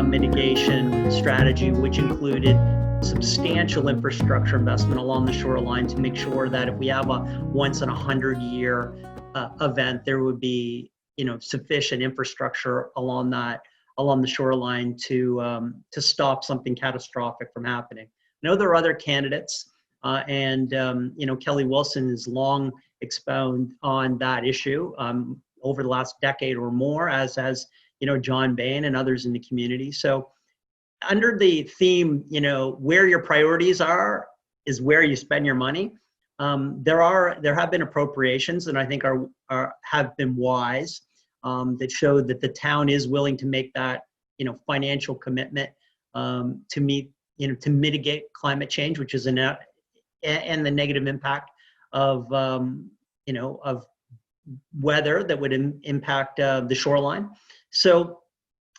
mitigation strategy, which included substantial infrastructure investment along the shoreline to make sure that if we have a once in 100-year event, there would be sufficient infrastructure along the shoreline to stop something catastrophic from happening. I know there are other candidates, and Kelly Wilson has long expounded on that issue over the last decade or more, as has John Bain and others in the community. So under the theme, where your priorities are is where you spend your money. There have been appropriations, and I think have been wise, that show that the town is willing to make that financial commitment to mitigate climate change, which is and the negative impact of weather that would impact the shoreline. So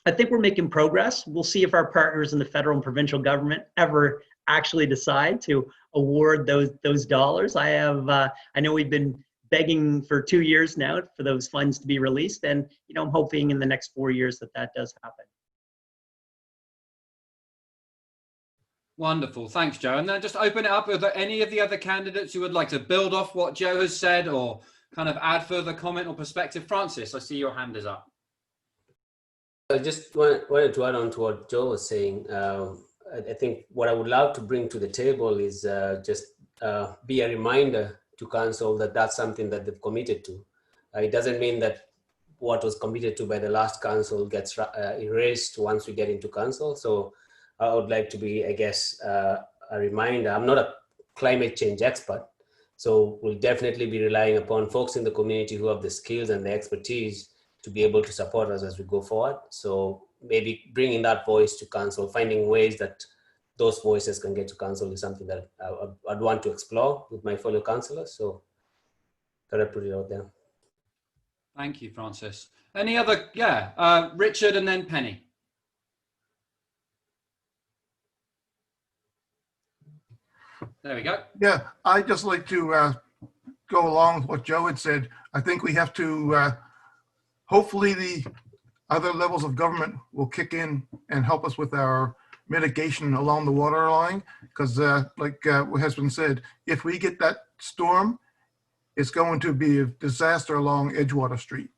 I think we're making progress. We'll see if our partners in the federal and provincial government ever actually decide to award those dollars. I know we've been begging for 2 years now for those funds to be released, and I'm hoping in the next 4 years that does happen. Wonderful, thanks, Joe. And then just open it up. Are there any of the other candidates who would like to build off what Joe has said, or kind of add further comment or perspective? Francis, I see your hand is up. I just wanted to add on to what Joe was saying. I think what I would love to bring to the table is just be a reminder to council that that's something that they've committed to. It doesn't mean that what was committed to by the last council gets erased once we get into council. So I would like to be, I guess, a reminder. I'm not a climate change expert, so we'll definitely be relying upon folks in the community who have the skills and the expertise to be able to support us as we go forward. So maybe bringing that voice to council, finding ways that those voices can get to council is something that I'd want to explore with my fellow councillors. So thought I'd put it out there. Thank you, Francis. Any other? Richard and then Penny. There we go. Yeah, I'd just like to go along with what Joe had said. I think we have to, hopefully the other levels of government will kick in and help us with our mitigation along the water line, because like what has been said, if we get that storm, it's going to be a disaster along Edgewater Street.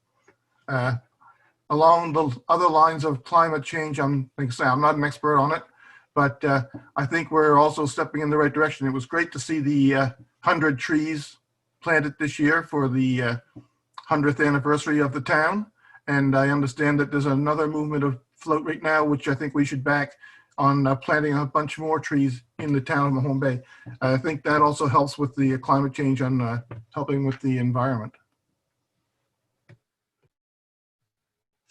Along the other lines of climate change, like I say, I'm not an expert on it, but I think we're also stepping in the right direction. It was great to see the 100 trees planted this year for the 100th anniversary of the town. And I understand that there's another movement afloat right now, which I think we should back, on planting a bunch more trees in the town of Mahone Bay. I think that also helps with the climate change and helping with the environment.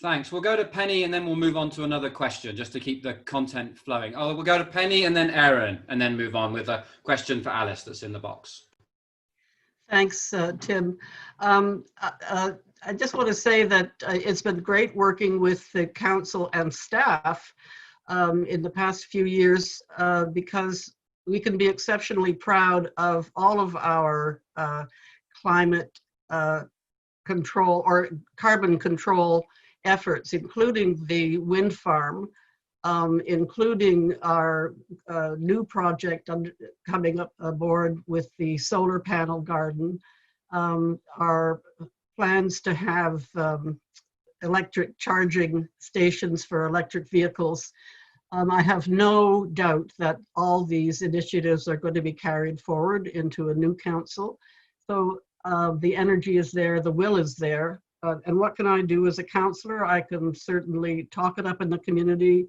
Thanks. We'll go to Penny and then we'll move on to another question just to keep the content flowing. We'll go to Penny and then Aaron and then move on with a question for Alice that's in the box. Thanks, Tim. I just want to say that it's been great working with the council and staff in the past few years because we can be exceptionally proud of all of our climate control or carbon control efforts, including the wind farm, including our new project coming up aboard with the solar panel garden, our plans to have electric charging stations for electric vehicles. I have no doubt that all these initiatives are going to be carried forward into a new council. So the energy is there, the will is there. And what can I do as a councillor? I can certainly talk it up in the community,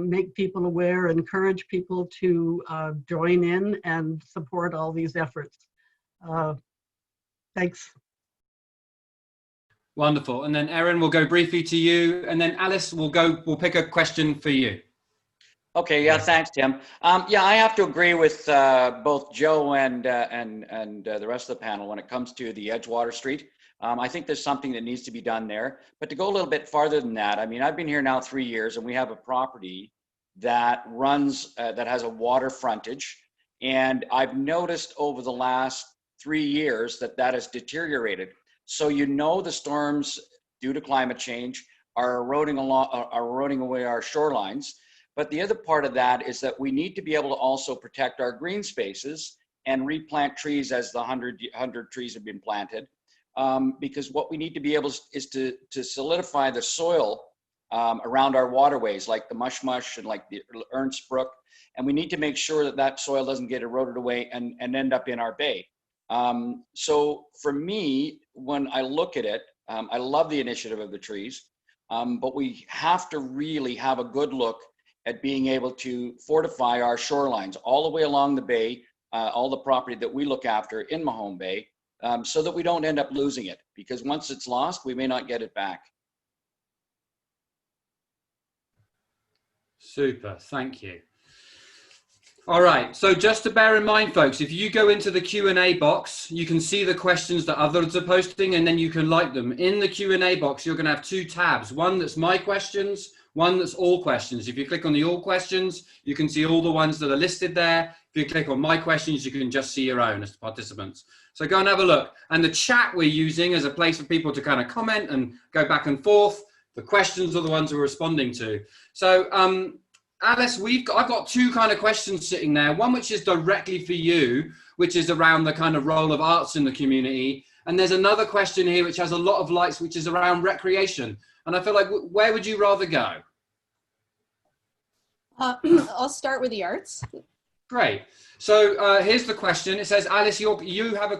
make people aware, encourage people to join in and support all these efforts. Thanks. Wonderful. And then Erin, we'll go briefly to you, and then Alice, we'll pick a question for you. Okay, yeah, thanks, Tim. Yeah, I have to agree with both Joe and the rest of the panel when it comes to the Edgewater Street. I think there's something that needs to be done there. But to go a little bit farther than that, I mean, I've been here now 3 years, and we have a property that runs, that has a water frontage. And I've noticed over the last 3 years that has deteriorated. So the storms due to climate change are eroding away our shorelines. But the other part of that is that we need to be able to also protect our green spaces and replant trees as the 100 trees have been planted. Because what we need to be able is to solidify the soil around our waterways, like the Mush and like the Ernst Brook. And we need to make sure that that soil doesn't get eroded away and end up in our bay. So for me, when I look at it, I love the initiative of the trees, but we have to really have a good look at being able to fortify our shorelines all the way along the bay, all the property that we look after in Mahone Bay, so that we don't end up losing it, because once it's lost, we may not get it back. Super, thank you. All right, so just to bear in mind, folks, if you go into the Q&A box, you can see the questions that others are posting, and then you can like them. In the Q&A box, you're going to have two tabs, one that's my questions, one that's all questions. If you click on the all questions, you can see all the ones that are listed there. If you click on my questions, you can just see your own as participants. So go and have a look. And the chat we're using as a place for people to kind of comment and go back and forth. The questions are the ones we're responding to. So, Alice, I've got two kind of questions sitting there. One which is directly for you, which is around the kind of role of arts in the community. And there's another question here which has a lot of lights, which is around recreation. And I feel like, where would you rather go? I'll start with the arts. Great. So here's the question. It says, Alice, you've had a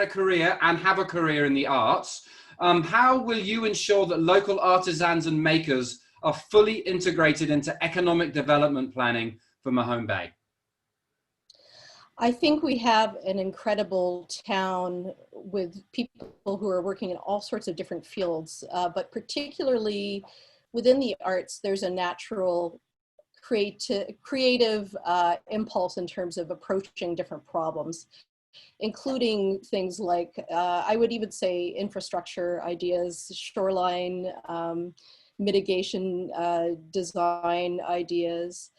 career and have a career in the arts. How will you ensure that local artisans and makers are fully integrated into economic development planning for Mahone Bay? I think we have an incredible town with people who are working in all sorts of different fields, but particularly within the arts, there's a natural creative impulse in terms of approaching different problems, including things like, I would even say infrastructure ideas, shoreline mitigation design ideas.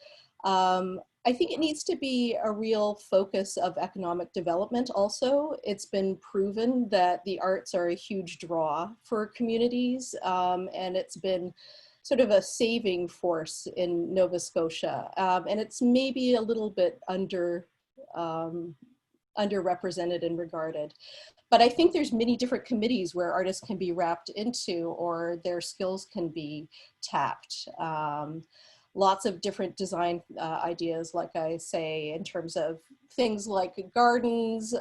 I think it needs to be a real focus of economic development also. It's been proven that the arts are a huge draw for communities, and it's been sort of a saving force in Nova Scotia. And it's maybe a little bit underrepresented and regarded. But I think there's many different committees where artists can be wrapped into or their skills can be tapped. Lots of different design ideas, like I say, in terms of things like gardens,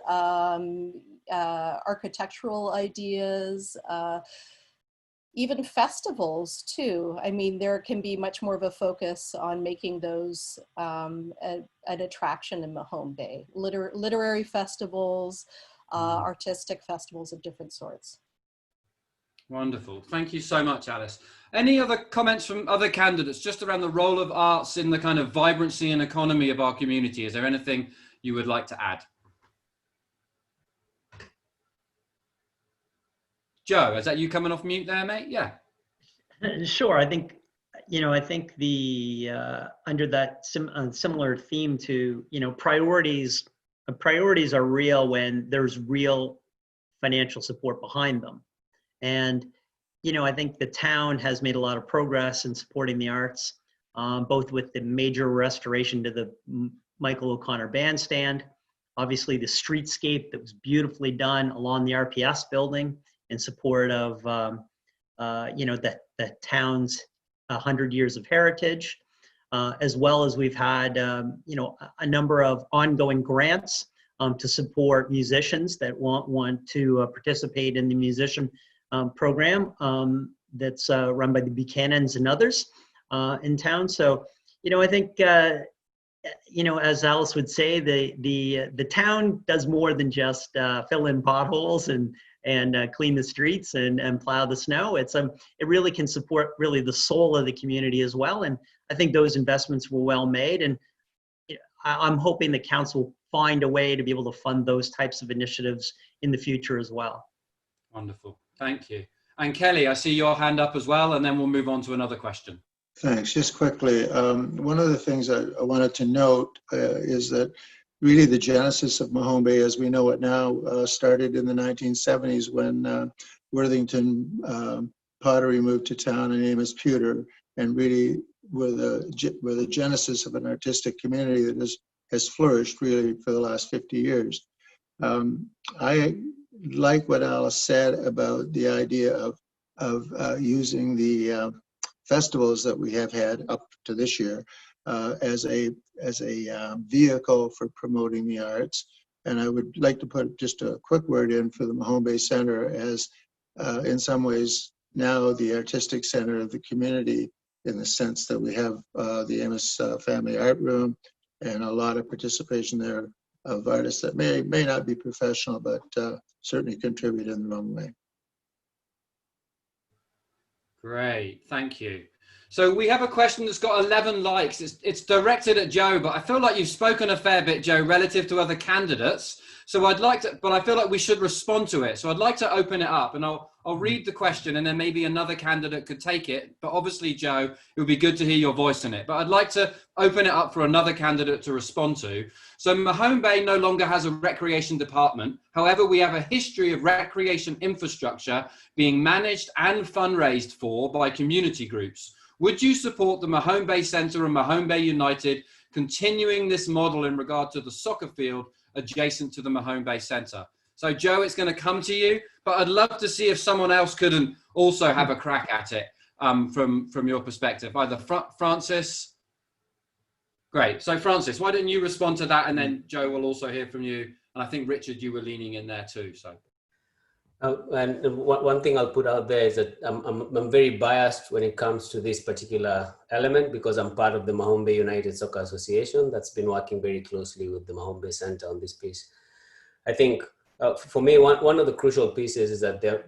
architectural ideas, even festivals too. I mean, there can be much more of a focus on making those an attraction in Mahone Bay. Literary festivals, artistic festivals of different sorts. Wonderful. Thank you so much, Alice. Any other comments from other candidates just around the role of arts in the kind of vibrancy and economy of our community? Is there anything you would like to add? Joe, is that you coming off mute there, mate? Yeah. Sure. I think, I think the under that similar theme to, priorities are real when there's real financial support behind them. And, I think the town has made a lot of progress in supporting the arts, both with the major restoration to the Michael O'Connor Bandstand, obviously the streetscape that was beautifully done along the RPS building in support of, the town's 100 years of heritage, as well as we've had, a number of ongoing grants to support musicians that want to participate in the musician program that's run by the Buchanans and others in town. So, I think, as Alice would say, the town does more than just fill in potholes and clean the streets and plow the snow. It really can support really the soul of the community as well. And I think those investments were well made. And I'm hoping the council will find a way to be able to fund those types of initiatives in the future as well. Wonderful. Thank you. And Kelly, I see your hand up as well, and then we'll move on to another question. Thanks. Just quickly, one of the things I wanted to note is that really the genesis of Mahone Bay as we know it now started in the 1970s when Worthington pottery moved to town and Amos Pewter, and really were the genesis of an artistic community that has flourished really for the last 50 years. I like what Alice said about the idea of using the festivals that we have had up to this year as a vehicle for promoting the arts. And I would like to put just a quick word in for the Mahone Bay Center as, in some ways, now the artistic center of the community, in the sense that we have the Amos Family Art Room and a lot of participation there of artists that may not be professional, but certainly contribute in their own way. Great, thank you. So we have a question that's got 11 likes. It's directed at Joe, but I feel like you've spoken a fair bit, Joe, relative to other candidates. So I'd like to, but I feel like we should respond to it. So I'd like to open it up, and I'll read the question, and then maybe another candidate could take it. But obviously, Joe, it would be good to hear your voice in it. But I'd like to open it up for another candidate to respond to. So Mahone Bay no longer has a recreation department. However, we have a history of recreation infrastructure being managed and fundraised for by community groups. Would you support the Mahone Bay Centre and Mahone Bay United continuing this model in regard to the soccer field adjacent to the Mahone Bay Centre? So Joe, it's going to come to you, but I'd love to see if someone else couldn't also have a crack at it from your perspective. Either Francis. Great. So Francis, why don't you respond to that, and then Joe will also hear from you. And I think Richard, you were leaning in there too. So. And one thing I'll put out there is that I'm very biased when it comes to this particular element, because I'm part of the Mahone Bay United Soccer Association that's been working very closely with the Mahone Bay Centre on this piece. I think for me, one of the crucial pieces is that there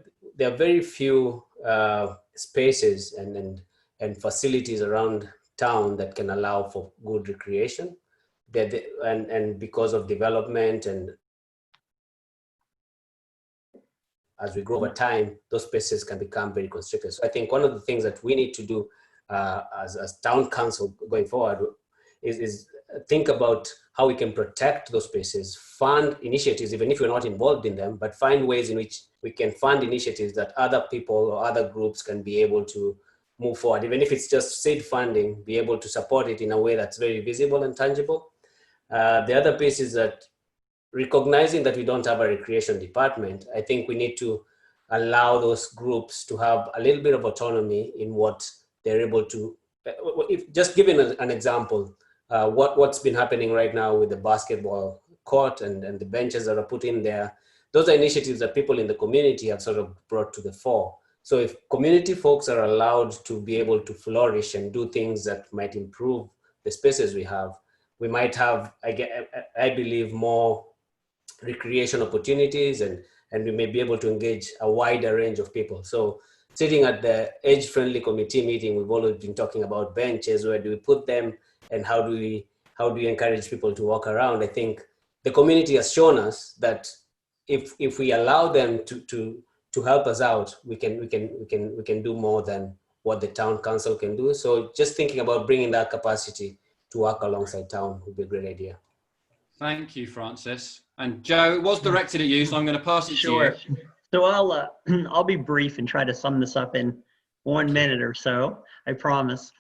are very few spaces and facilities around town that can allow for good recreation. And because of development and as we grow over time, those spaces can become very constricted. So I think one of the things that we need to do as town council going forward is think about how we can protect those spaces, fund initiatives, even if we're not involved in them, but find ways in which we can fund initiatives that other people or other groups can be able to move forward. Even if it's just seed funding, be able to support it in a way that's very visible and tangible. The other piece is that recognizing that we don't have a recreation department, I think we need to allow those groups to have a little bit of autonomy in what they're able to, just giving an example, what's been happening right now with the basketball court and the benches that are put in there, those are initiatives that people in the community have sort of brought to the fore. So if community folks are allowed to be able to flourish and do things that might improve the spaces we have, we might have, I believe, more recreation opportunities, and we may be able to engage a wider range of people. So sitting at the age-friendly committee meeting, we've always been talking about benches. Where do we put them, and how do we encourage people to walk around? I think the community has shown us that if we allow them to help us out, we can do more than what the town council can do. So just thinking about bringing that capacity to work alongside town would be a great idea. Thank you, Francis. And Joe, it was directed at you, so I'm going to pass it to you. So I'll be brief and try to sum this up in 1 minute or so, I promise.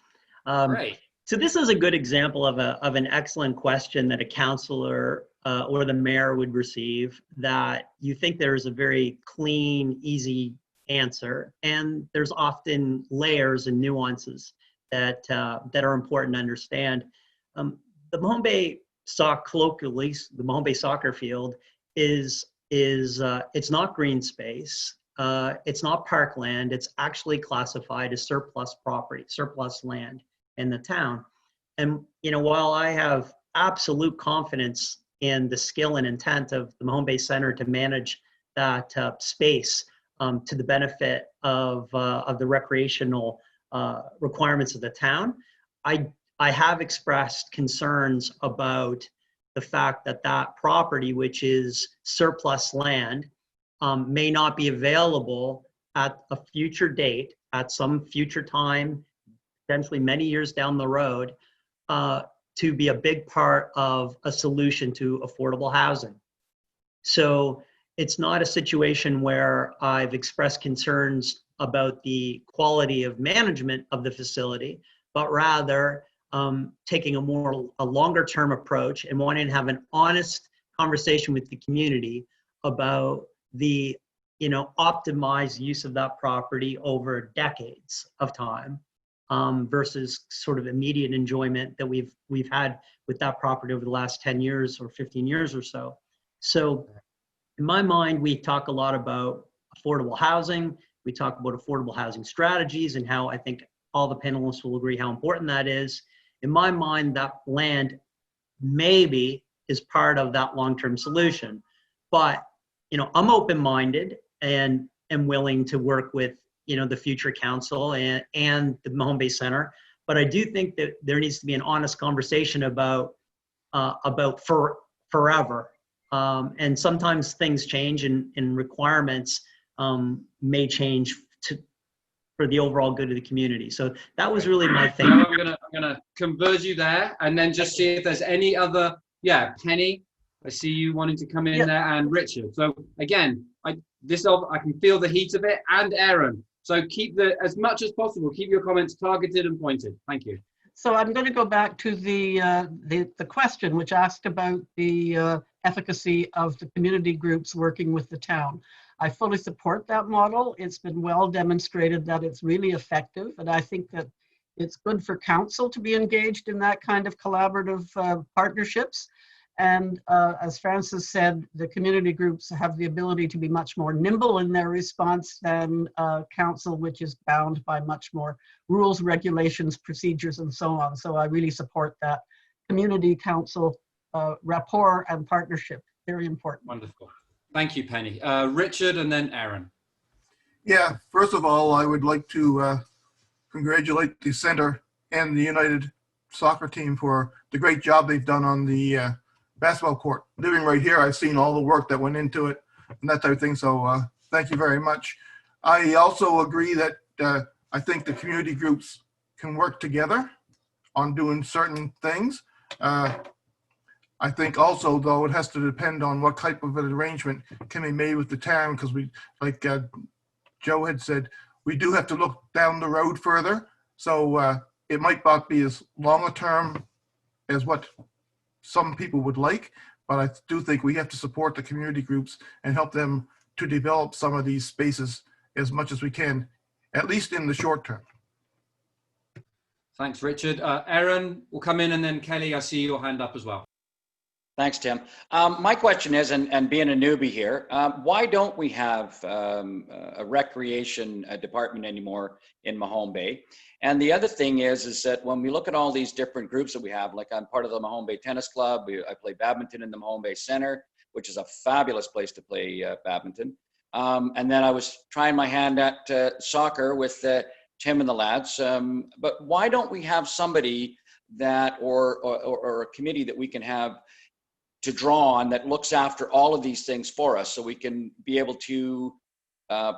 Great. So this is a good example of an excellent question that a councillor or the mayor would receive, that you think there's a very clean, easy answer, and there's often layers and nuances that are important to understand. The Mahone Bay colloquially, the Mahone Bay soccer field is it's not green space, it's not parkland, it's actually classified as surplus property, surplus land in the town. And while I have absolute confidence in the skill and intent of the Mahone Bay Center to manage that space to the benefit of the recreational requirements of the town, I have expressed concerns about the fact that that property, which is surplus land, may not be available at a future date, at some future time, potentially many years down the road, to be a big part of a solution to affordable housing. So it's not a situation where I've expressed concerns about the quality of management of the facility, but rather taking a longer term approach and wanting to have an honest conversation with the community about the optimized use of that property over decades of time versus sort of immediate enjoyment that we've had with that property over the last 10 years or 15 years or so. So in my mind, we talk a lot about affordable housing. We talk about affordable housing strategies and how I think all the panelists will agree how important that is. In my mind, that land maybe is part of that long-term solution. But, I'm open-minded and am willing to work with, the future council and the Mahone Bay Center. But I do think that there needs to be an honest conversation about forever. And sometimes things change and requirements may change for the overall good of the community. So that was really my thing. I'm gonna converge you there, and then just see if there's any other. Yeah, Penny, I see you wanting to come in there, and Richard. So again, I can feel the heat of it, and Aaron. So keep as much as possible. Keep your comments targeted and pointed. Thank you. So I'm going to go back to the question which asked about the efficacy of the community groups working with the town. I fully support that model. It's been well demonstrated that it's really effective, and I think that it's good for council to be engaged in that kind of collaborative partnerships. And as Francis said, the community groups have the ability to be much more nimble in their response than council, which is bound by much more rules, regulations, procedures, and so on. So I really support that community council rapport and partnership. Very important. Wonderful. Thank you, Penny. Richard, and then Aaron. Yeah, first of all, I would like to congratulate the center and the United soccer team for the great job they've done on the basketball court. Living right here, I've seen all the work that went into it and that type of thing. So thank you very much. I also agree that I think the community groups can work together on doing certain things. I think also, though, it has to depend on what type of an arrangement can be made with the town, because we, like Joe had said, we do have to look down the road further. So it might not be as long a term as what some people would like, but I do think we have to support the community groups and help them to develop some of these spaces as much as we can, at least in the short term. Thanks, Richard. Aaron will come in, and then Kelly, I see your hand up as well. Thanks, Tim. My question is, and being a newbie here, why don't we have a recreation department anymore in Mahone Bay? And the other thing is that when we look at all these different groups that we have, like I'm part of the Mahone Bay Tennis Club, I play badminton in the Mahone Bay Center, which is a fabulous place to play badminton. And then I was trying my hand at soccer with Tim and the lads. But why don't we have somebody that, or a committee that we can have to draw on that looks after all of these things for us, so we can be able to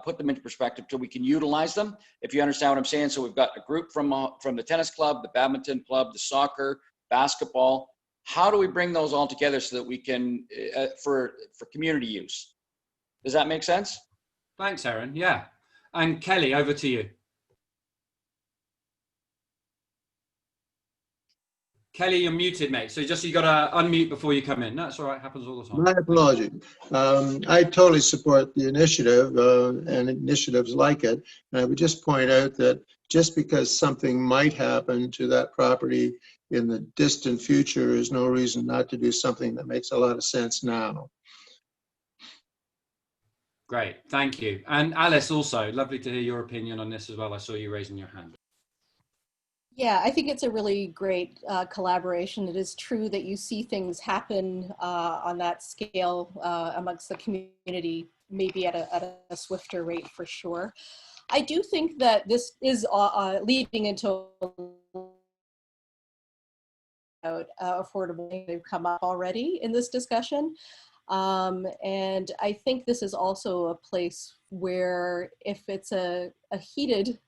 put them into perspective so we can utilize them, if you understand what I'm saying. So we've got a group from the tennis club, the badminton club, the soccer, basketball. How do we bring those all together so that we can, for community use? Does that make sense? Thanks, Aaron. Yeah. And Kelly, over to you. Kelly, you're muted, mate. So you got to unmute before you come in. No, that's all right. Happens all the time. My apologies. I totally support the initiative and initiatives like it. And I would just point out that just because something might happen to that property in the distant future is no reason not to do something that makes a lot of sense now. Great. Thank you. And Alice, also, lovely to hear your opinion on this as well. I saw you raising your hand. Yeah, I think it's a really great collaboration. It is true that you see things happen on that scale amongst the community, maybe at a swifter rate for sure. I do think that this is leading into affordable. They've come up already in this discussion. And I think this is also a place where if it's a heated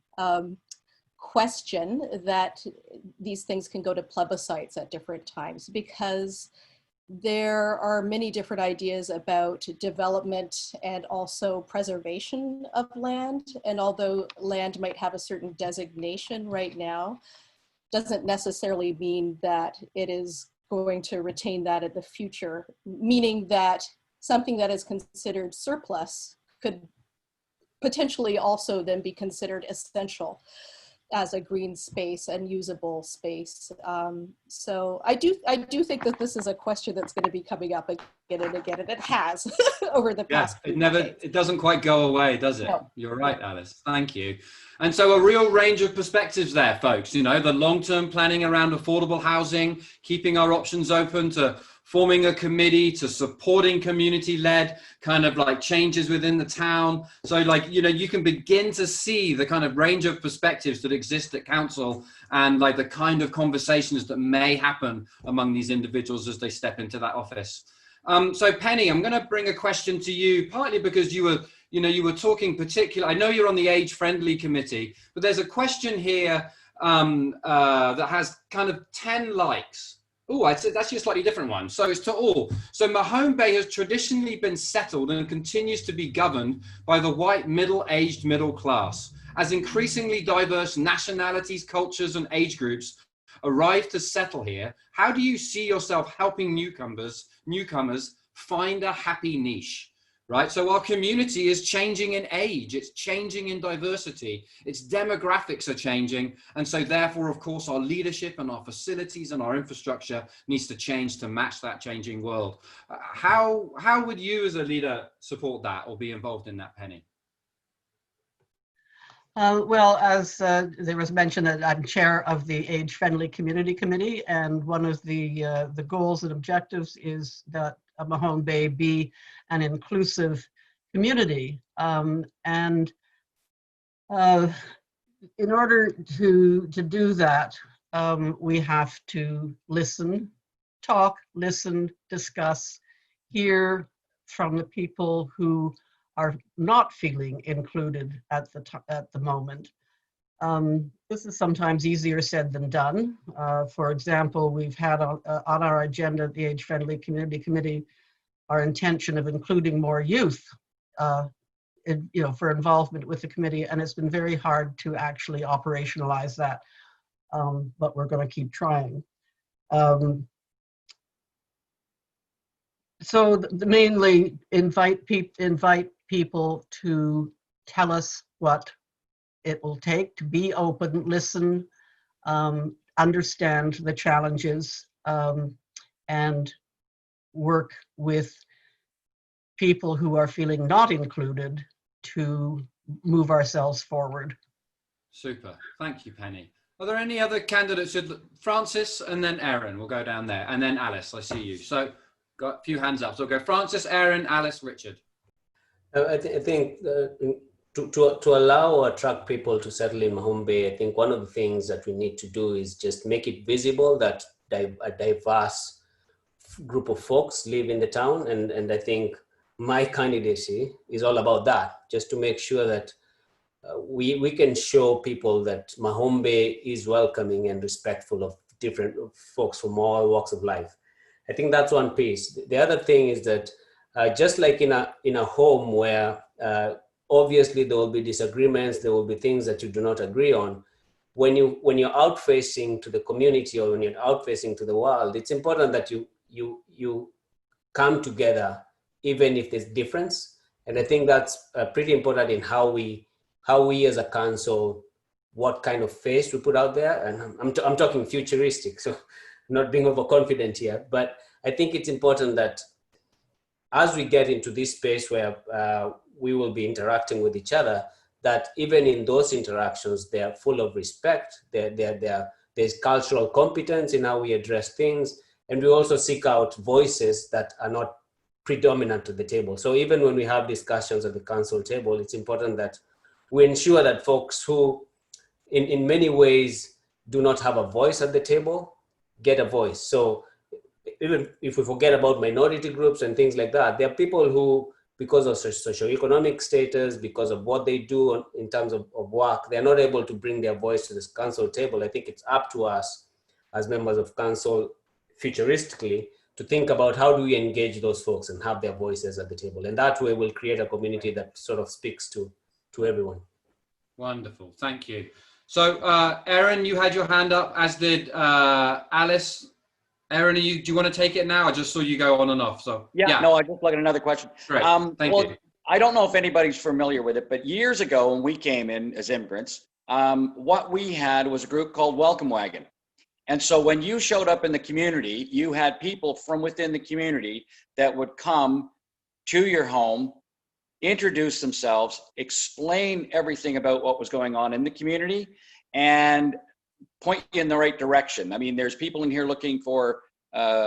question, that these things can go to plebiscites at different times, because there are many different ideas about development and also preservation of land. And although land might have a certain designation right now, doesn't necessarily mean that it is going to retain that in the future, meaning that something that is considered surplus could potentially also then be considered essential as a green space and usable space. So I do think that this is a question that's going to be coming up again and again, and it has over the past. It doesn't quite go away, does it? No. You're right, Alice. Thank you. And so a real range of perspectives there, folks. You know, the long-term planning around affordable housing, keeping our options open, to forming a committee, to supporting community-led kind of like changes within the town. So like, you know, you can begin to see the kind of range of perspectives that exist at council, and like the kind of conversations that may happen among these individuals as they step into that office. So Penny, I'm going to bring a question to you, partly because you were talking particular. I know you're on the age-friendly committee, but there's a question here that has kind of 10 likes. Oh, I'd say that's a slightly different one. So it's to all. So Mahone Bay has traditionally been settled and continues to be governed by the white middle-aged middle class. As increasingly diverse nationalities, cultures, and age groups arrive to settle here, how do you see yourself helping newcomers find a happy niche? Right? So our community is changing in age, it's changing in diversity, its demographics are changing. And so therefore, of course, our leadership and our facilities and our infrastructure needs to change to match that changing world. How would you as a leader support that or be involved in that, Penny? Well, as there was mentioned, that I'm chair of the Age Friendly Community Committee, and one of the goals and objectives is that Mahone Bay be an inclusive community. And in order to do that, we have to listen, talk, listen, discuss, hear from the people who are not feeling included at the moment. This is sometimes easier said than done. For example, we've had on our agenda at the Age Friendly Community Committee our intention of including more youth for involvement with the committee, and it's been very hard to actually operationalize that, but we're going to keep trying. So mainly invite people to tell us what it will take to be open, listen, understand the challenges, and work with people who are feeling not included to move ourselves forward. Super. Thank you, Penny. Are there any other candidates? Francis and then Erin. We'll go down there. And then Alice, I see you. So got a few hands up. So we'll go Francis, Erin, Alice, Richard. I think to allow or attract people to settle in Mahone Bay, I think one of the things that we need to do is just make it visible that a diverse group of folks live in the town. And I think my candidacy is all about that, just to make sure that we can show people that Mahone Bay is welcoming and respectful of different folks from all walks of life. I think that's one piece. The other thing is that just like in a home where obviously there will be disagreements, there will be things that you do not agree on. When you're out facing to the community or when you're out facing to the world, it's important that you come together even if there's difference. And I think that's pretty important in how we as a council, what kind of face we put out there. And I'm talking futuristic, so not being overconfident here, but I think it's important that as we get into this space where we will be interacting with each other, that even in those interactions, they are full of respect. There's cultural competence in how we address things. And we also seek out voices that are not predominant at the table. So even when we have discussions at the council table, it's important that we ensure that folks who in many ways do not have a voice at the table get a voice. So even if we forget about minority groups and things like that, there are people who, because of socioeconomic status, because of what they do in terms of work, they're not able to bring their voice to this council table. I think it's up to us as members of council, futuristically, to think about how do we engage those folks and have their voices at the table. And that way we'll create a community that sort of speaks to everyone. Wonderful, thank you. So Erin, you had your hand up, as did Alice. Erin, do you want to take it now? I just saw you go on and off. So Yeah. No, I just look at another question. Great, thank you. I don't know if anybody's familiar with it, but years ago when we came in as immigrants, what we had was a group called Welcome Wagon. And so when you showed up in the community, you had people from within the community that would come to your home, introduce themselves, explain everything about what was going on in the community, and point you in the right direction. I mean, there's people in here looking for,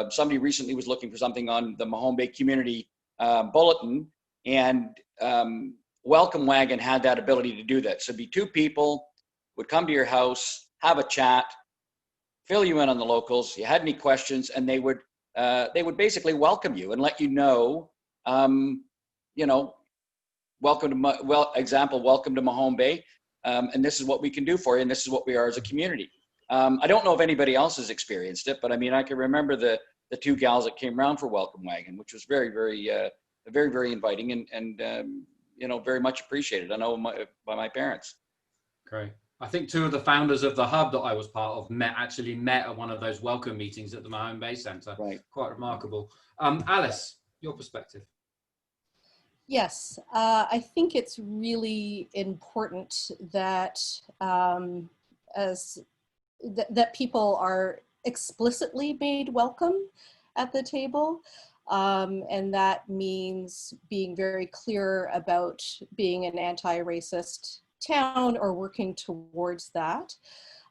somebody recently was looking for something on the Mahone Bay Community Bulletin, and Welcome Wagon had that ability to do that. So it'd be two people would come to your house, have a chat, fill you in on the locals. You had any questions, and they would basically welcome you and let you know, welcome to welcome to Mahone Bay, and this is what we can do for you, and this is what we are as a community. I don't know if anybody else has experienced it, but I mean, I can remember the two gals that came around for Welcome Wagon, which was very, very inviting and very much appreciated. I know by my parents. Great. I think two of the founders of the hub that I was part of actually met at one of those welcome meetings at the Mahone Bay Centre. Right. Quite remarkable. Alice, your perspective. Yes, I think it's really important that that people are explicitly made welcome at the table. And that means being very clear about being an anti-racist town or working towards that.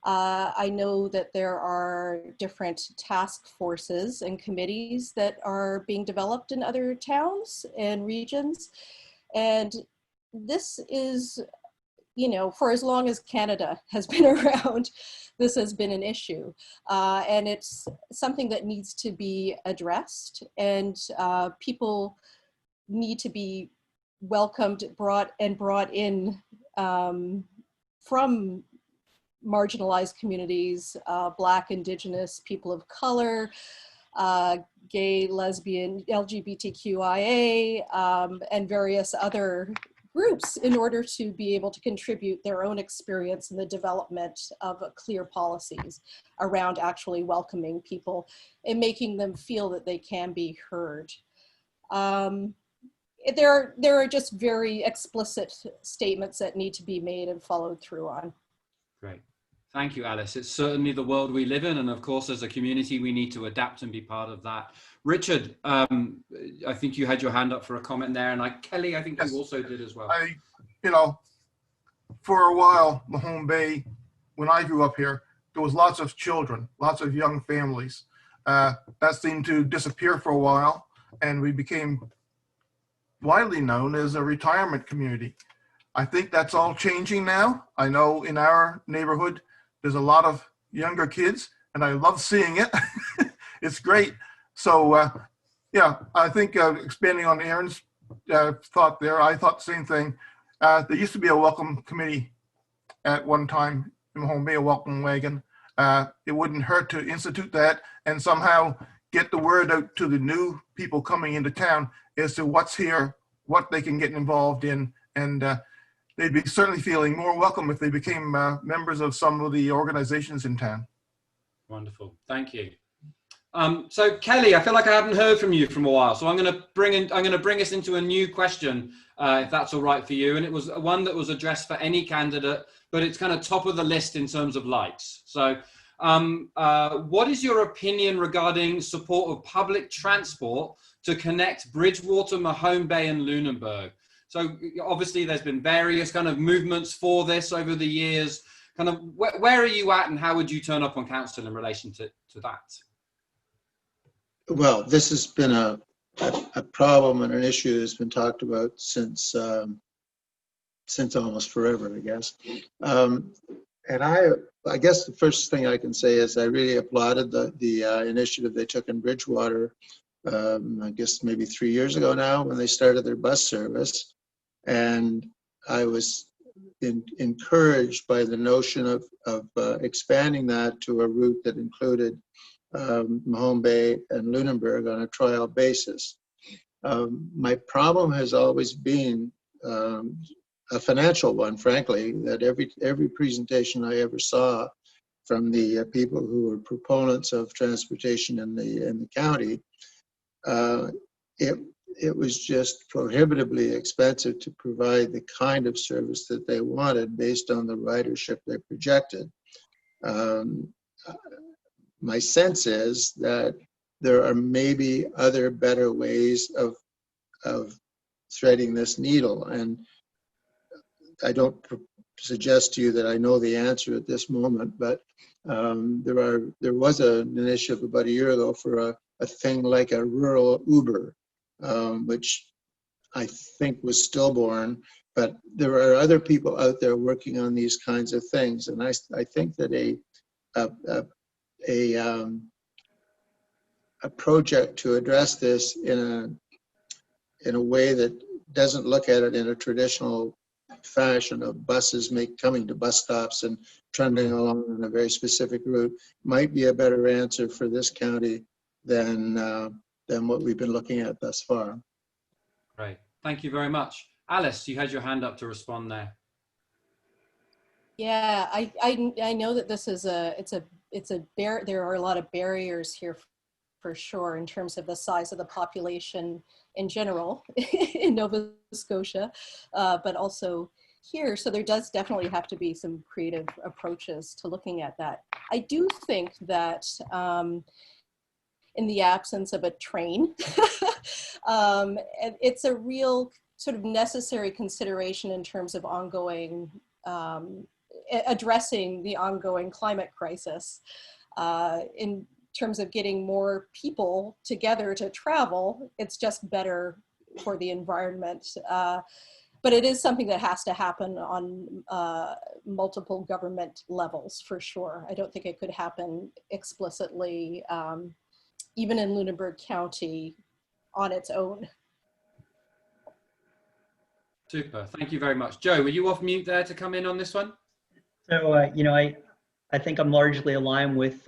I know that there are different task forces and committees that are being developed in other towns and regions. And this is, for as long as Canada has been around, this has been an issue. And it's something that needs to be addressed, and people need to be welcomed, brought in from marginalized communities, Black, Indigenous, people of color, gay, lesbian, LGBTQIA, and various other groups, in order to be able to contribute their own experience in the development of clear policies around actually welcoming people and making them feel that they can be heard. There are just very explicit statements that need to be made and followed through on. Great. Thank you, Alice. It's certainly the world we live in. And of course, as a community, we need to adapt and be part of that. Richard, I think you had your hand up for a comment there. And Kelly, I think you also did as well. For a while, Mahone Bay, when I grew up here, there was lots of children, lots of young families. That seemed to disappear for a while, and we became widely known as a retirement community. I think that's all changing now. I know in our neighborhood, there's a lot of younger kids, and I love seeing it. It's great. So yeah, I think expanding on Erin's thought there, I thought the same thing. There used to be a welcome committee at one time in Mahone Bay, a welcome wagon. It wouldn't hurt to institute that and somehow get the word out to the new people coming into town as to what's here, what they can get involved in, and they'd be certainly feeling more welcome if they became members of some of the organizations in town. Wonderful, thank you. So Kelly, I feel like I haven't heard from you from a while, so I'm going to bring us into a new question, if that's all right for you. And it was one that was addressed for any candidate, but it's kind of top of the list in terms of likes. So what is your opinion regarding support of public transport to connect Bridgewater, Mahone Bay and Lunenburg? So obviously there's been various kind of movements for this over the years. Kind of where are you at, and how would you turn up on council in relation to that? Well, this has been a problem and an issue that's been talked about since almost forever, I guess. And I guess the first thing I can say is I really applauded the initiative they took in Bridgewater, I guess maybe 3 years ago now, when they started their bus service. And I was encouraged by the notion of expanding that to a route that included Mahone Bay and Lunenburg on a trial basis. My problem has always been a financial one, frankly, that every presentation I ever saw from the people who were proponents of transportation in the county, it was just prohibitively expensive to provide the kind of service that they wanted based on the ridership they projected. My sense is that there are maybe other better ways of threading this needle, and I don't suggest to you that I know the answer at this moment, but there was an initiative about a year ago for a thing like a rural Uber, which I think was stillborn, but there are other people out there working on these kinds of things, and I think that a project to address this in a way that doesn't look at it in a traditional fashion of buses coming to bus stops and trundling along on a very specific route might be a better answer for this county than what we've been looking at thus far. Great, thank you very much. Alice, you had your hand up to respond there. Yeah, I know that this is there are a lot of barriers here for sure in terms of the size of the population in general in Nova Scotia, but also here. So there does definitely have to be some creative approaches to looking at that. I do think that in the absence of a train, it's a real sort of necessary consideration in terms of ongoing addressing the ongoing climate crisis, in terms of getting more people together to travel. It's just better for the environment. But it is something that has to happen on multiple government levels for sure. I don't think it could happen explicitly, even in Lunenburg County on its own. Super, thank you very much. Joe, were you off mute there to come in on this one? So, I think I'm largely aligned with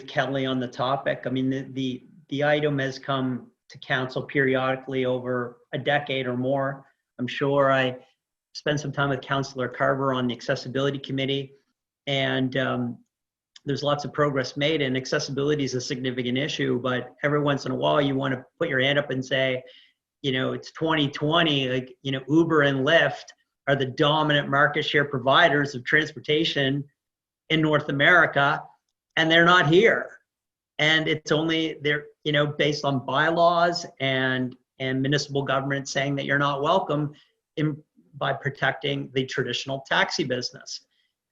Kelly on the topic. I mean, the item has come to council periodically over a decade or more. I'm sure I spent some time with Councillor Carver on the accessibility committee, and there's lots of progress made, and accessibility is a significant issue, but every once in a while you want to put your hand up and say, it's 2020, like, Uber and Lyft are the dominant market share providers of transportation in North America, and they're not here. And it's only, they're, based on bylaws and municipal government saying that you're not welcome by protecting the traditional taxi business.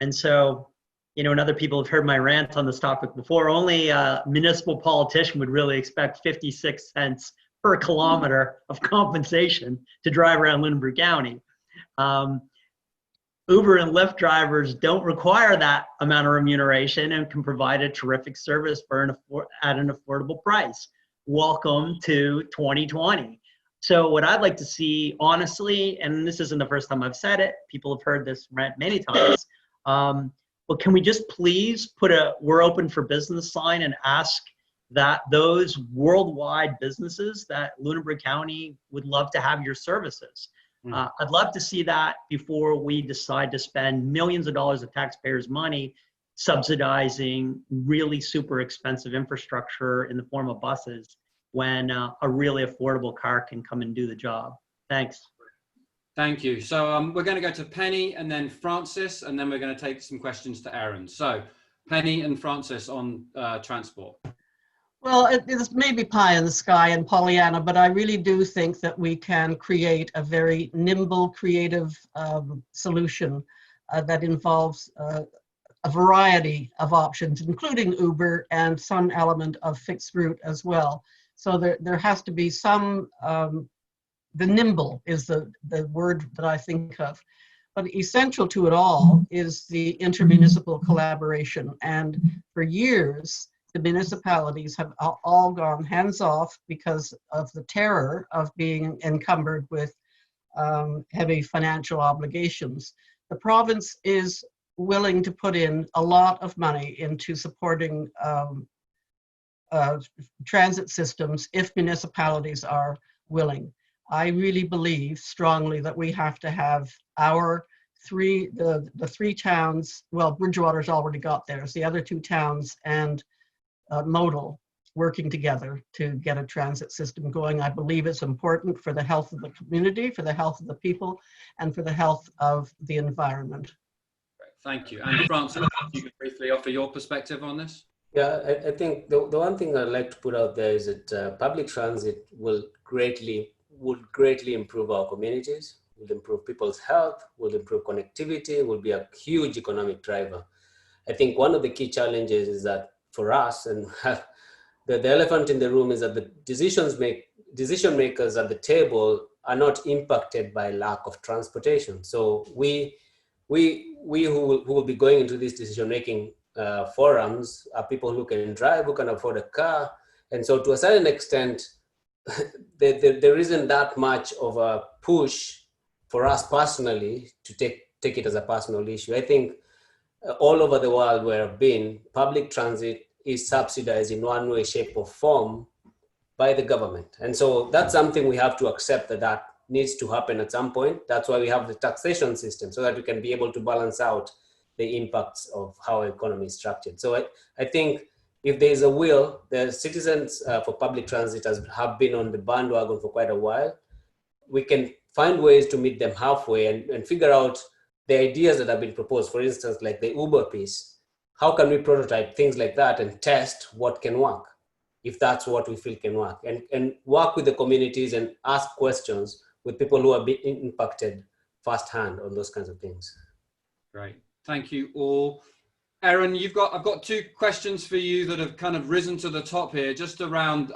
And so, and other people have heard my rant on this topic before, only a municipal politician would really expect 56 cents per kilometer of compensation to drive around Lunenburg County. Uber and Lyft drivers don't require that amount of remuneration and can provide a terrific service at an affordable price. Welcome to 2020. So what I'd like to see, honestly, and this isn't the first time I've said it, people have heard this rant many times, but can we just please put a "we're open for business" sign and ask that those worldwide businesses that Lunenburg County would love to have your services. I'd love to see that before we decide to spend millions of dollars of taxpayers' money subsidizing really super expensive infrastructure in the form of buses when a really affordable car can come and do the job. Thanks. Thank you. So we're going to go to Penny and then Francis, and then we're going to take some questions to Aaron. So Penny and Francis on transport. Well, it's maybe pie in the sky and Pollyanna, but I really do think that we can create a very nimble, creative solution that involves a variety of options, including Uber and some element of fixed route as well. So there has to be some, the nimble is the word that I think of. But essential to it all is the intermunicipal collaboration. And for years, the municipalities have all gone hands off because of the terror of being encumbered with heavy financial obligations. The province is willing to put in a lot of money into supporting transit systems if municipalities are willing. I really believe strongly that we have to have our the three towns, well, Bridgewater's already got theirs, the other two towns and Modal working together to get a transit system going. I believe it's important for the health of the community, for the health of the people, and for the health of the environment. Thank you. And Francis, if you could briefly offer your perspective on this. Yeah, I think the one thing I'd like to put out there is that public transit would greatly improve our communities, will improve people's health, will improve connectivity, will be a huge economic driver. I think one of the key challenges is that for us, and the elephant in the room is that the decision makers at the table are not impacted by lack of transportation. So we who will be going into these decision-making forums are people who can drive, who can afford a car. And so to a certain extent, there isn't that much of a push for us personally to take it as a personal issue. I think all over the world where I've been, public transit is subsidized in one way, shape, or form by the government. And so that's something we have to accept that needs to happen at some point. That's why we have the taxation system, so that we can be able to balance out the impacts of how our economy is structured. So I think if there is a will, the citizens for public transit have been on the bandwagon for quite a while. We can find ways to meet them halfway and figure out the ideas that have been proposed. For instance, like the Uber piece. How can we prototype things like that and test what can work, if that's what we feel can work, and work with the communities and ask questions with people who are being impacted firsthand on those kinds of things. Great, thank you all. Erin, I've got two questions for you that have kind of risen to the top here, just around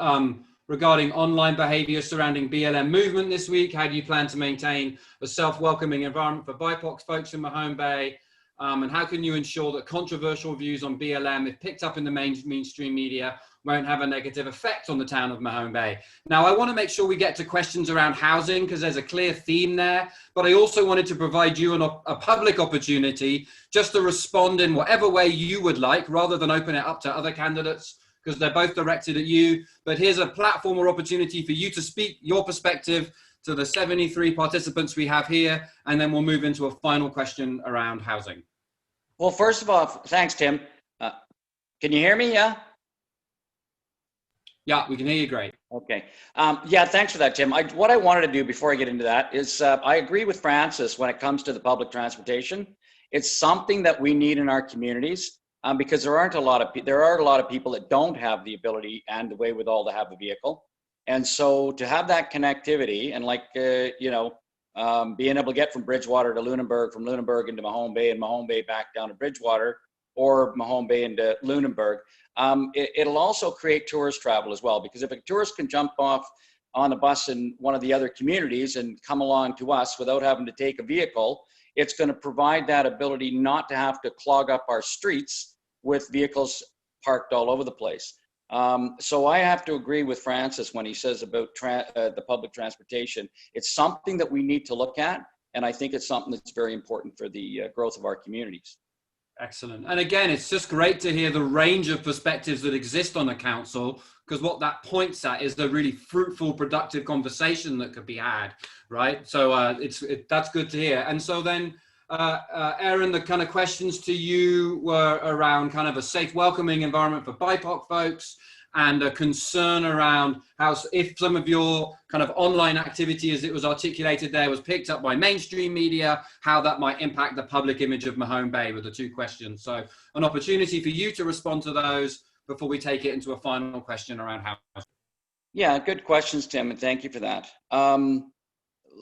regarding online behavior surrounding BLM movement this week. How do you plan to maintain a self-welcoming environment for BIPOC folks in Mahone Bay? And how can you ensure that controversial views on BLM, if picked up in the mainstream media, won't have a negative effect on the town of Mahone Bay? Now, I want to make sure we get to questions around housing because there's a clear theme there, but I also wanted to provide you a public opportunity just to respond in whatever way you would like, rather than open it up to other candidates, because they're both directed at you. But here's a platform or opportunity for you to speak your perspective to the 73 participants we have here, and then we'll move into a final question around housing. Well, first of all, thanks, Tim. Can you hear me? Yeah? Yeah, we can hear you great. Okay. Yeah, thanks for that, Tim. What I wanted to do before I get into that is I agree with Francis when it comes to the public transportation. It's something that we need in our communities because there are a lot of people that don't have the ability and the wherewithal to have a vehicle. And so to have that connectivity and being able to get from Bridgewater to Lunenburg, from Lunenburg into Mahone Bay, and Mahone Bay back down to Bridgewater, or Mahone Bay into Lunenburg, it'll also create tourist travel as well, because if a tourist can jump off on a bus in one of the other communities and come along to us without having to take a vehicle, it's going to provide that ability not to have to clog up our streets with vehicles parked all over the place. So I have to agree with Francis when he says about the public transportation. It's something that we need to look at, and I think it's something that's very important for the growth of our communities. Excellent. And again, it's just great to hear the range of perspectives that exist on the council, because what that points at is the really fruitful, productive conversation that could be had, right? So that's good to hear. And so then, Erin, the kind of questions to you were around kind of a safe, welcoming environment for BIPOC folks, and a concern around how, if some of your kind of online activity, as it was articulated there, was picked up by mainstream media, how that might impact the public image of Mahone Bay, were the two questions. So an opportunity for you to respond to those before we take it into a final question around how. Yeah, good questions, Tim, and thank you for that.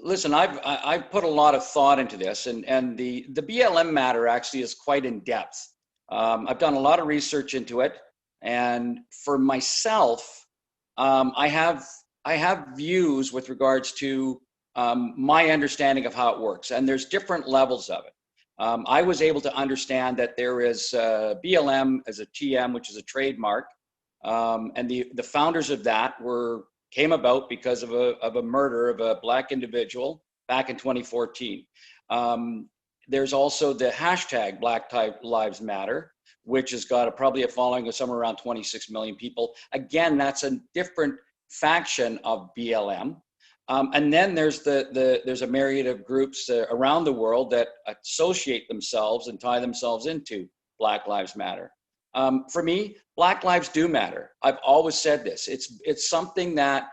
Listen, I've put a lot of thought into this, and the BLM matter actually is quite in depth. I've done a lot of research into it. And for myself, I have views with regards to my understanding of how it works, and there's different levels of it. I was able to understand that there is BLM as a TM, which is a trademark, and the founders of that came about because of a murder of a Black individual back in 2014. There's also the hashtag Black Lives Matter, which has got probably a following of somewhere around 26 million people. Again, that's a different faction of BLM. And then there's there's a myriad of groups around the world that associate themselves and tie themselves into Black Lives Matter. For me, Black lives do matter. I've always said this. It's something that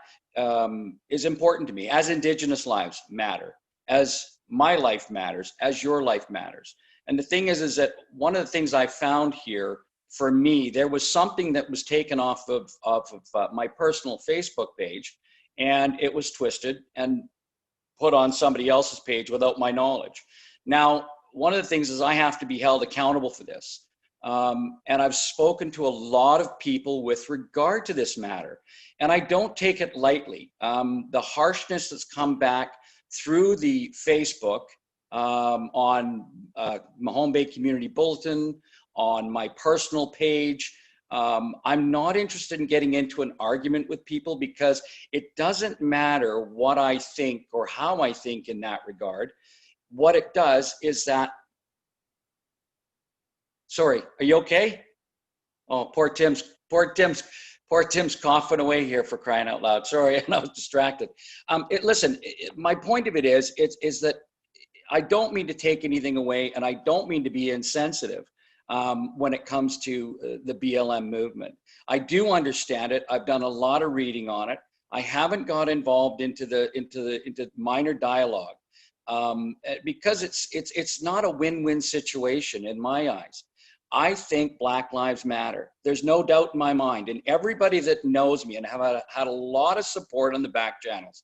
is important to me, as Indigenous lives matter, as my life matters, as your life matters. And the thing is that one of the things I found here, for me, there was something that was taken off of my personal Facebook page, and it was twisted and put on somebody else's page without my knowledge. Now, one of the things is I have to be held accountable for this. And I've spoken to a lot of people with regard to this matter, and I don't take it lightly. The harshness that's come back through the Facebook, on Mahone Bay Community Bulletin, on my personal page, I'm not interested in getting into an argument with people, because it doesn't matter what I think or how I think in that regard. What it does is that, sorry, are you okay? Oh, poor Tim's coughing away here, for crying out loud. Sorry, and I was distracted. Listen, my point of it is that I don't mean to take anything away, and I don't mean to be insensitive when it comes to the BLM movement. I do understand it. I've done a lot of reading on it. I haven't got involved into minor dialogue because it's not a win-win situation in my eyes. I think Black Lives Matter. There's no doubt in my mind, and everybody that knows me and have had a lot of support on the back channels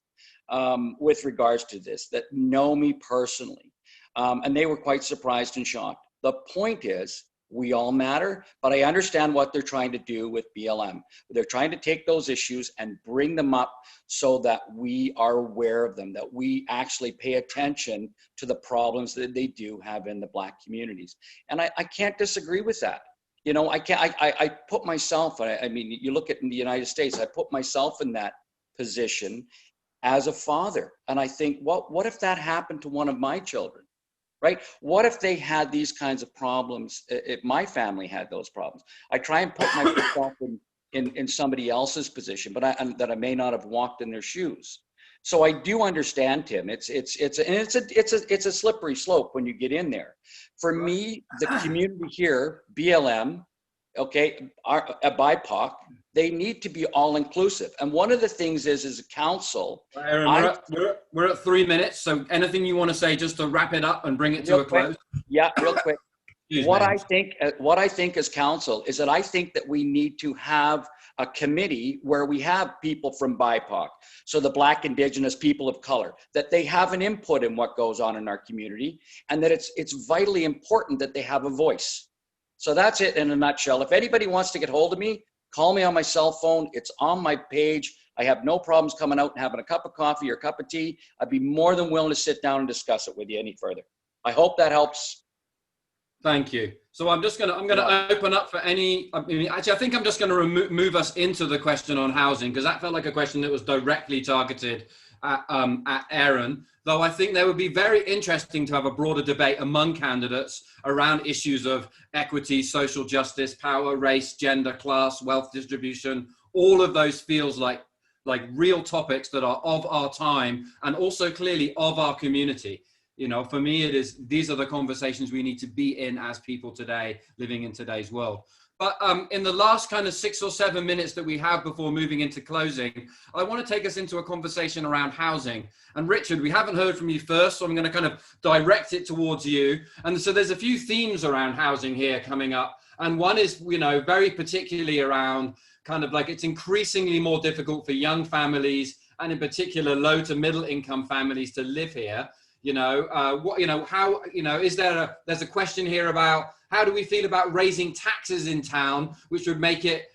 with regards to this, that know me personally, and they were quite surprised and shocked. The point is, we all matter, but I understand what they're trying to do with BLM. They're trying to take those issues and bring them up so that we are aware of them, that we actually pay attention to the problems that they do have in the Black communities. And I can't disagree with that. You know, I put myself, I mean, you look at in the United States, I put myself in that position as a father. And I think, what if that happened to one of my children? Right? What if they had these kinds of problems? If my family had those problems, I try and put myself in somebody else's position, but that I may not have walked in their shoes. So I do understand, Tim. It's a slippery slope when you get in there. For me, the community here, BLM, okay, a BIPOC, they need to be all inclusive. And one of the things is, as a council, Aaron, we're at 3 minutes. So anything you want to say just to wrap it up and bring it to a close? Yeah, real quick. What I think as council is that I think that we need to have a committee where we have people from BIPOC, so the Black, Indigenous, people of color, that they have an input in what goes on in our community, and that it's vitally important that they have a voice. So that's it in a nutshell. If anybody wants to get hold of me, call me on my cell phone. It's on my page. I have no problems coming out and having a cup of coffee or a cup of tea. I'd be more than willing to sit down and discuss it with you any further. I hope that helps. Thank you. So I'm going to open up for any, actually, I think I'm just going to move us into the question on housing, because that felt like a question that was directly targeted at Aaron, though I think that would be very interesting to have a broader debate among candidates around issues of equity, social justice, power, race, gender, class, wealth distribution. All of those feels like real topics that are of our time and also clearly of our community. You know, for me, these are the conversations we need to be in as people today, living in today's world. But in the last kind of 6 or 7 minutes that we have before moving into closing, I want to take us into a conversation around housing. And Richard, we haven't heard from you first, so I'm going to kind of direct it towards you. And so there's a few themes around housing here coming up. And one is, you know, very particularly around kind of like it's increasingly more difficult for young families, and in particular low to middle income families, to live here. You know, there's a question here about how do we feel about raising taxes in town, which would make it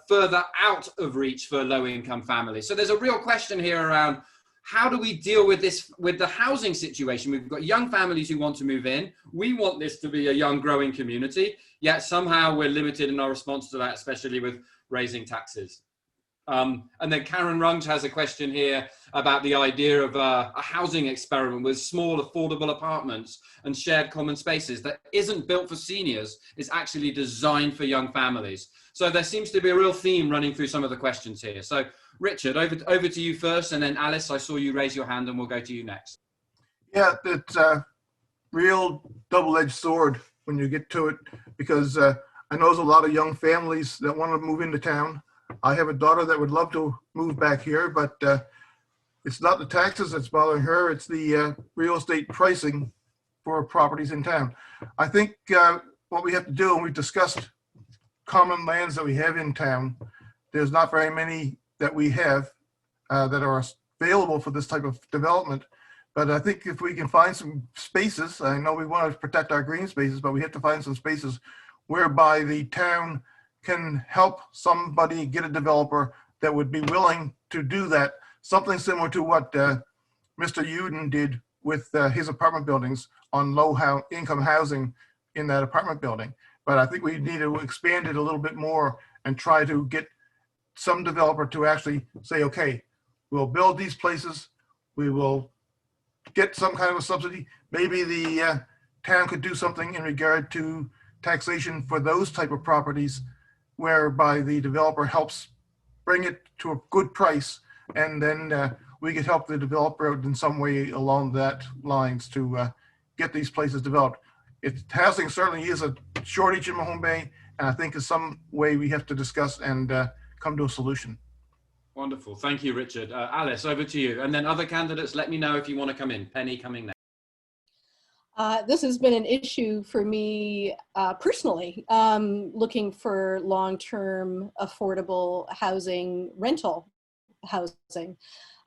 further out of reach for low income families. So there's a real question here around how do we deal with this, with the housing situation? We've got young families who want to move in. We want this to be a young growing community, yet somehow we're limited in our response to that, especially with raising taxes. And then Karen Runge has a question here about the idea of a housing experiment with small affordable apartments and shared common spaces that isn't built for seniors, it's actually designed for young families. So there seems to be a real theme running through some of the questions here. So Richard, over to you first, and then Alice, I saw you raise your hand and we'll go to you next. Yeah, it's a real double-edged sword when you get to it, because I know there's a lot of young families that want to move into town. I have a daughter that would love to move back here, but it's not the taxes that's bothering her, it's the real estate pricing for properties in town. I think what we have to do, and we've discussed common lands that we have in town, there's not very many that we have that are available for this type of development. But I think if we can find some spaces, I know we want to protect our green spaces, but we have to find some spaces whereby the town can help somebody get a developer that would be willing to do that. Something similar to what Mr. Uden did with his apartment buildings on low-income housing in that apartment building. But I think we need to expand it a little bit more and try to get some developer to actually say, okay, we'll build these places, we will get some kind of a subsidy. Maybe the town could do something in regard to taxation for those type of properties, whereby the developer helps bring it to a good price, and then we could help the developer out in some way along that lines to get these places developed. Housing certainly is a shortage in Mahone Bay, and I think is some way we have to discuss and come to a solution. Wonderful. Thank you, Richard. Alice, over to you. And then other candidates, let me know if you want to come in. Penny coming next. This has been an issue for me personally, looking for long-term affordable housing, rental housing.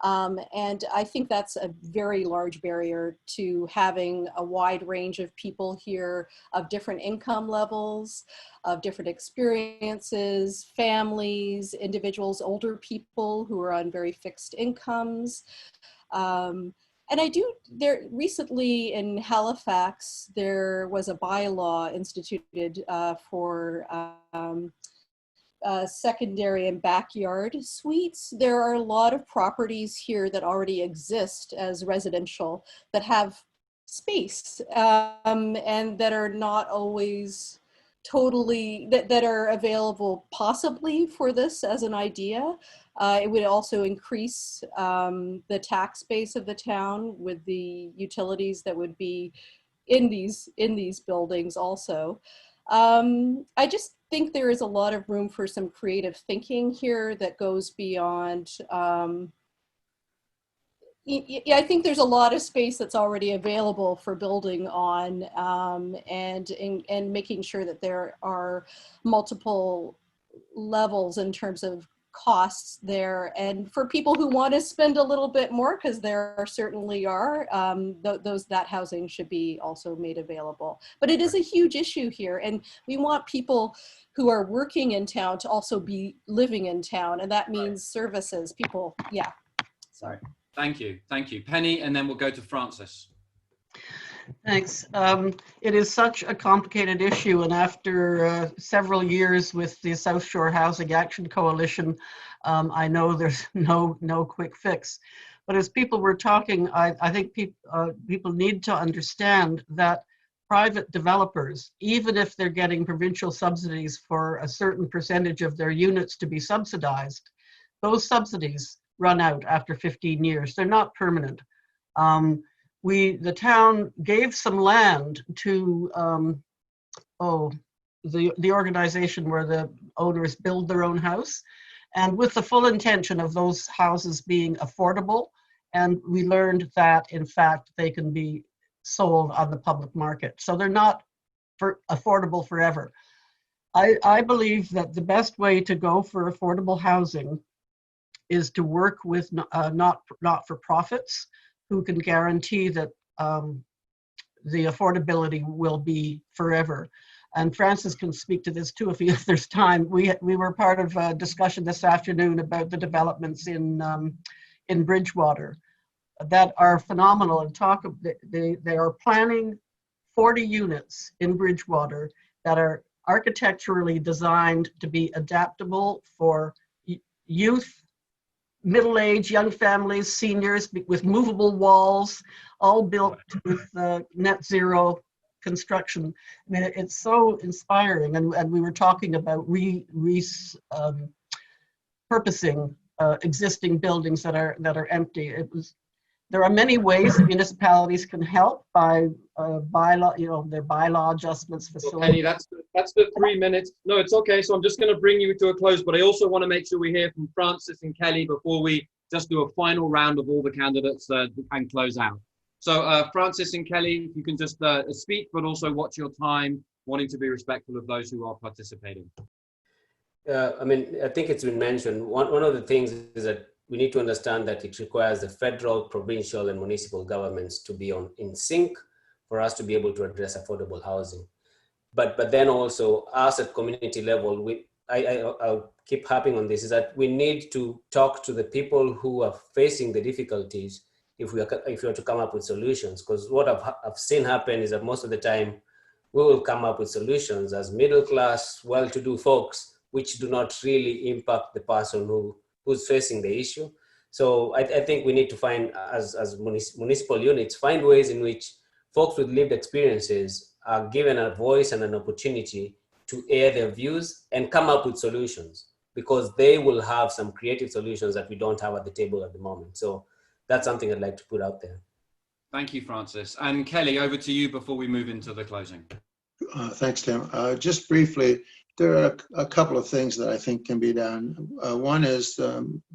And I think that's a very large barrier to having a wide range of people here of different income levels, of different experiences, families, individuals, older people who are on very fixed incomes. And there recently in Halifax, there was a bylaw instituted for secondary and backyard suites. There are a lot of properties here that already exist as residential that have space and that are not always totally, that are available possibly for this as an idea. It would also increase the tax base of the town with the utilities that would be in these buildings also. I just think there is a lot of room for some creative thinking here that goes beyond, I think there's a lot of space that's already available for building on and making sure that there are multiple levels in terms of costs there, and for people who want to spend a little bit more, because there certainly are, that housing should be also made available. But it is a huge issue here, and we want people who are working in town to also be living in town, and that means services, people, yeah. Sorry. Thank you. Penny, and then we'll go to Francis. Thanks. It is such a complicated issue, and after several years with the South Shore Housing Action Coalition, I know there's no quick fix. But as people were talking, I think people need to understand that private developers, even if they're getting provincial subsidies for a certain percentage of their units to be subsidized, those subsidies run out after 15 years. They're not permanent. The town gave some land to the organization where the owners build their own house, and with the full intention of those houses being affordable. And we learned that, in fact, they can be sold on the public market. So they're not affordable forever. I believe that the best way to go for affordable housing is to work with not-for-profits who can guarantee that the affordability will be forever. And Francis can speak to this too if there's time. We were part of a discussion this afternoon about the developments in Bridgewater that are phenomenal, and they are planning 40 units in Bridgewater that are architecturally designed to be adaptable for youth, middle-aged, young families, seniors with movable walls, all built with net zero construction. I mean, it's so inspiring. And we were talking about repurposing existing buildings that are empty. There are many ways that municipalities can help by bylaw, their bylaw adjustments, Well, facilities. Penny, that's the 3 minutes. No, it's okay. So I'm just going to bring you to a close, but I also want to make sure we hear from Francis and Kelly before we just do a final round of all the candidates and close out. So Francis and Kelly, if you can just speak, but also watch your time, wanting to be respectful of those who are participating. I mean, I think it's been mentioned. One of the things is that we need to understand that it requires the federal, provincial, and municipal governments to be in sync for us to be able to address affordable housing. But then also us at community level, I'll keep harping on this, is that we need to talk to the people who are facing the difficulties if we are to come up with solutions. Because what I've seen happen is that most of the time we will come up with solutions as middle class, well-to-do folks, which do not really impact the person who's facing the issue. So I think we need to find, as municipal units, find ways in which folks with lived experiences are given a voice and an opportunity to air their views and come up with solutions, because they will have some creative solutions that we don't have at the table at the moment. So that's something I'd like to put out there. Thank you, Francis. And Kelly, over to you before we move into the closing. Thanks, Tim. Just briefly, there are a couple of things that I think can be done. One is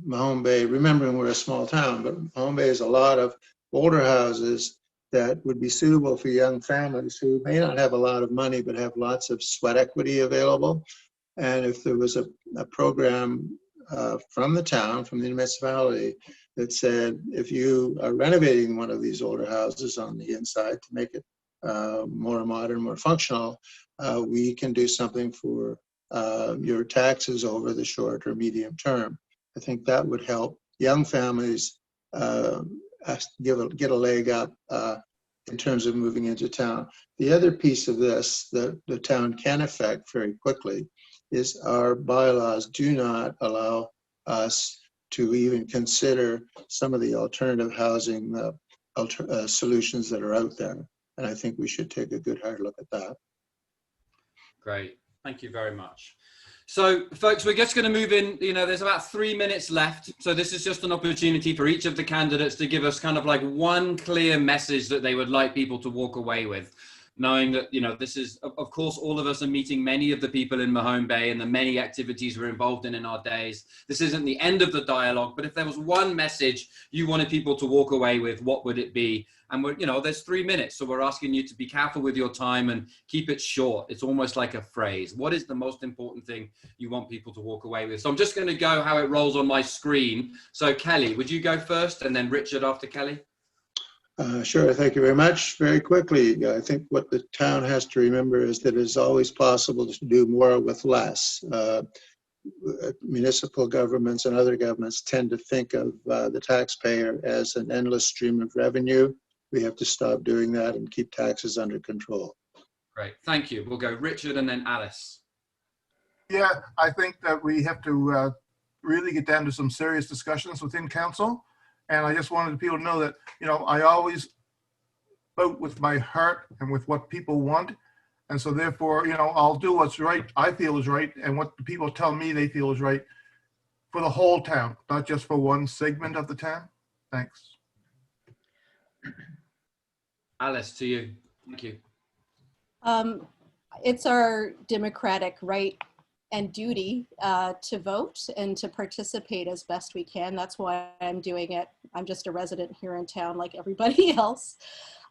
Mahone Bay. Remembering we're a small town, but Mahone Bay has a lot of older houses that would be suitable for young families who may not have a lot of money, but have lots of sweat equity available. And if there was a program from the town, from the municipality, that said, if you are renovating one of these older houses on the inside to make it more modern, more functional, we can do something for your taxes over the short or medium term. I think that would help young families get a leg up in terms of moving into town. The other piece of this that the town can affect very quickly is our bylaws do not allow us to even consider some of the alternative housing solutions that are out there. And I think we should take a good hard look at that. Great. Thank you very much. So, folks, we're just going to move in. There's about 3 minutes left. So this is just an opportunity for each of the candidates to give us kind of like one clear message that they would like people to walk away with, knowing that, this is, of course, all of us are meeting many of the people in Mahone Bay and the many activities we're involved in our days. This isn't the end of the dialogue, but if there was one message you wanted people to walk away with, what would it be? And there's 3 minutes. So we're asking you to be careful with your time and keep it short. It's almost like a phrase. What is the most important thing you want people to walk away with? So I'm just going to go how it rolls on my screen. So Kelly, would you go first, and then Richard after Kelly? Sure, thank you very much. Very quickly, I think what the town has to remember is that it's always possible to do more with less. Municipal governments and other governments tend to think of the taxpayer as an endless stream of revenue. We have to stop doing that and keep taxes under control. Great, thank you. We'll go Richard and then Alice. Yeah, I think that we have to really get down to some serious discussions within council. And I just wanted people to know that, I always vote with my heart and with what people want. And so therefore, I'll do what's right, I feel is right, and what the people tell me they feel is right for the whole town, not just for one segment of the town. Thanks. Alice, to you. Thank you. It's our democratic right and duty to vote and to participate as best we can. That's why I'm doing it. I'm just a resident here in town like everybody else.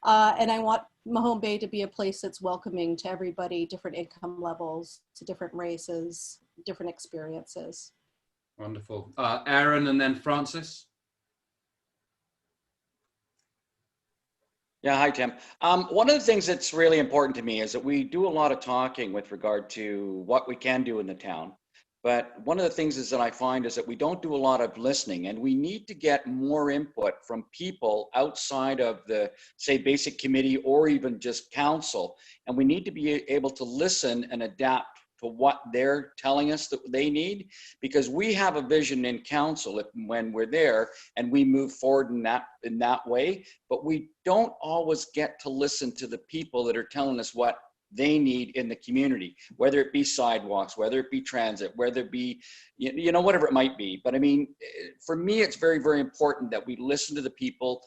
And I want Mahone Bay to be a place that's welcoming to everybody, different income levels, to different races, different experiences. Wonderful. Aaron and then Francis. Yeah, hi, Tim. One of the things that's really important to me is that we do a lot of talking with regard to what we can do in the town. But one of the things is that I find is that we don't do a lot of listening, and we need to get more input from people outside of the, say, basic committee or even just council. And we need to be able to listen and adapt to what they're telling us that they need, because we have a vision in council when we're there and we move forward in that way, but we don't always get to listen to the people that are telling us what they need in the community, whether it be sidewalks, whether it be transit, whether it be, you know, whatever it might be. But I mean, for me, it's very, very important that we listen to the people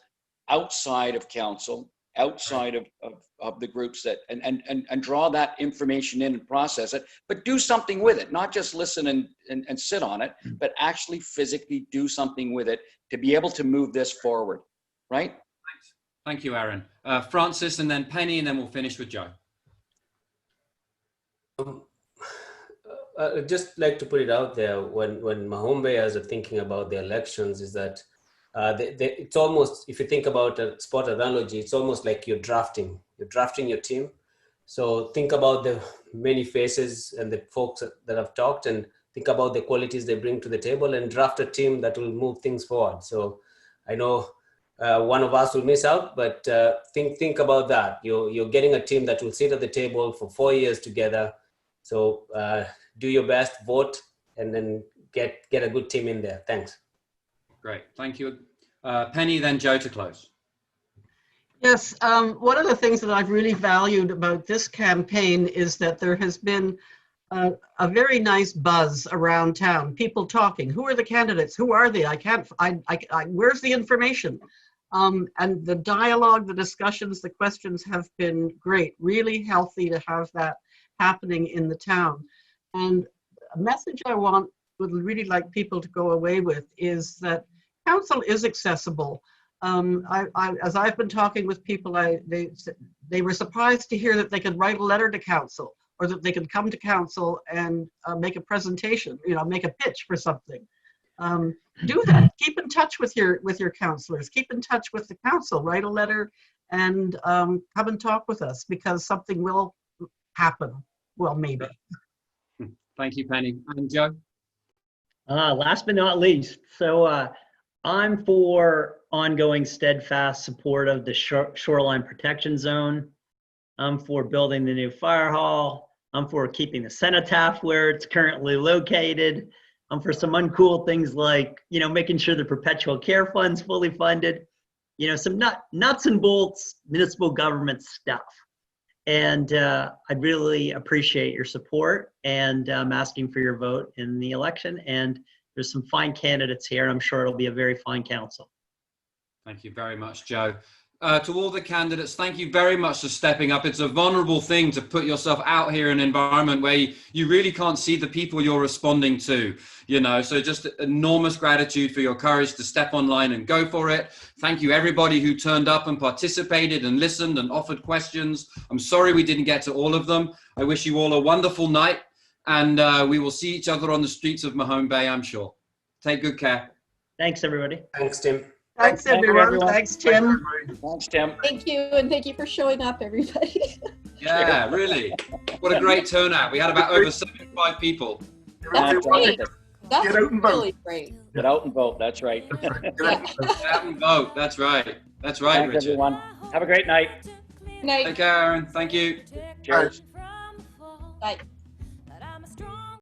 outside of council, outside of the groups that, and draw that information in and process it, but do something with it, not just listen and sit on it, but actually physically do something with it to be able to move this forward, right? Thanks. Thank you, Aaron. Francis, and then Penny, and then we'll finish with Joe. I'd just like to put it out there, when Mahone Bayers are thinking about the elections, is that it's almost, if you think about a sport analogy, it's almost like you're drafting your team. So think about the many faces and the folks that have talked, and think about the qualities they bring to the table, and draft a team that will move things forward. So I know one of us will miss out, but think about that. You're getting a team that will sit at the table for 4 years together. So do your best, vote, and then get a good team in there. Thanks. Great, thank you. Penny, then Joe to close. Yes, one of the things that I've really valued about this campaign is that there has been a very nice buzz around town. People talking. Who are the candidates? Who are they? Where's the information? And the dialogue, the discussions, the questions have been great. Really healthy to have that happening in the town. And a message would really like people to go away with is that council is accessible. As I've been talking with people, they were surprised to hear that they could write a letter to council, or that they could come to council and make a presentation, make a pitch for something. Do that. Keep in touch with your councillors. Keep in touch with the council. Write a letter and come and talk with us, because something will happen. Well, maybe. Thank you, Penny. And Joe? Last but not least, so I'm for ongoing steadfast support of the shoreline protection zone. I'm for building the new fire hall. I'm for keeping the cenotaph where it's currently located. I'm for some uncool things like, making sure the perpetual care fund's fully funded. Some nuts and bolts municipal government stuff. And I'd really appreciate your support, and I'm asking for your vote in the election. And there's some fine candidates here. I'm sure it'll be a very fine council. Thank you very much, Joe. To all the candidates, thank you very much for stepping up. It's a vulnerable thing to put yourself out here in an environment where you really can't see the people you're responding to, so just enormous gratitude for your courage to step online and go for it. Thank you everybody who turned up and participated and listened and offered questions. I'm sorry we didn't get to all of them. I wish you all a wonderful night, and we will see each other on the streets of Mahone Bay, I'm sure. Take good care. Thanks, everybody. Thanks, Tim. Thanks, everyone. Thanks, Tim. Thanks, Tim. Thank you, and thank you for showing up, everybody. Yeah, really. What a great turnout. We had about over 75 people. That's great. That's Get out and vote. really great. Get out and vote. That's right. Yeah. Get out and vote. That's right. That's right, Thanks, Richard. everyone. Have a great night. Good night. Take care, Aaron. Thank you. Cheers. Bye.